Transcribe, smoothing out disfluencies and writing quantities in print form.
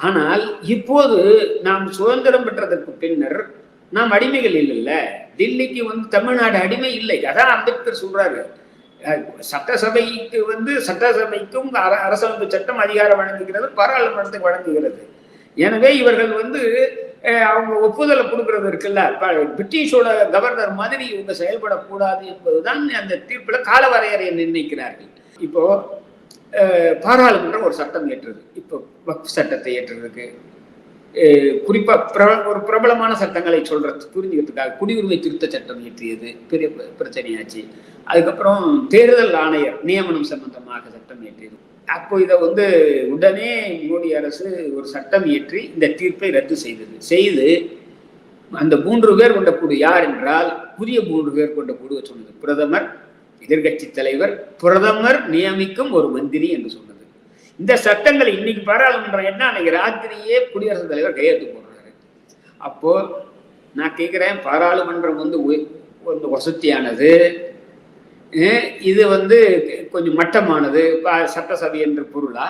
ஆனால் இப்போது நாம் சுதந்திரம் பெற்றதற்கு பின்னர் நாம் அடிமைகள் இல்லைல்ல. டில்லிக்கு வந்து தமிழ்நாடு அடிமை இல்லை. அதான் அம்பேத்கர் சொல்றாரு. சட்டசபைக்கும் அரசமைப்பு சட்டம் அதிகாரம் வழங்குகிறது, பாராளுமன்றத்துக்கு வழங்குகிறது. எனவே இவர்கள் வந்து அவங்க ஒப்புதலை கொடுக்கறது இருக்குல்ல, பிரிட்டிஷோட கவர்னர் மாதிரி இவங்க செயல்படக்கூடாது என்பதுதான் அந்த தீர்ப்புல காலவரையறையை நிர்ணயிக்கிறார்கள். இப்போ பாராளுமன்றம் ஒரு சட்டம் ஏற்றுறது. இப்போ வக்ஃப் சட்டத்தை ஏற்றுறதுக்கு குறிப்பா ஒரு பிரபலமான சட்டங்களை சொல்றது புரிஞ்சுக்கிறதுக்காக குடியுரிமை திருத்த சட்டம் இயற்றியது பெரிய பிரச்சனையாச்சு. அதுக்கப்புறம் தேர்தல் ஆணையர் நியமனம் சம்பந்தமாக சட்டம் இயற்றியது. அப்போ இதை வந்து உடனே மோடி அரசு ஒரு சட்டம் இயற்றி இந்த தீர்ப்பை ரத்து செய்து அந்த 3 பேர் கொண்ட குழு யார் என்றால் புதிய 3 பேர் கொண்ட குழுவை சொன்னது. பிரதமர், எதிர்கட்சி தலைவர், பிரதமர் நியமிக்கும் ஒரு மந்திரி என்று சொன்னது. இந்த சட்டங்களை இன்னைக்கு பாராளுமன்றம் என்ன, அன்னைக்கு ராத்திரியே குடியரசுத் தலைவர் கையெழுத்து போடுறாரு. அப்போ நான் கேட்கிறேன், பாராளுமன்றம் வந்து வசதியானது, இது வந்து கொஞ்சம் மட்டமானது சட்டசபை என்ற பொருளா?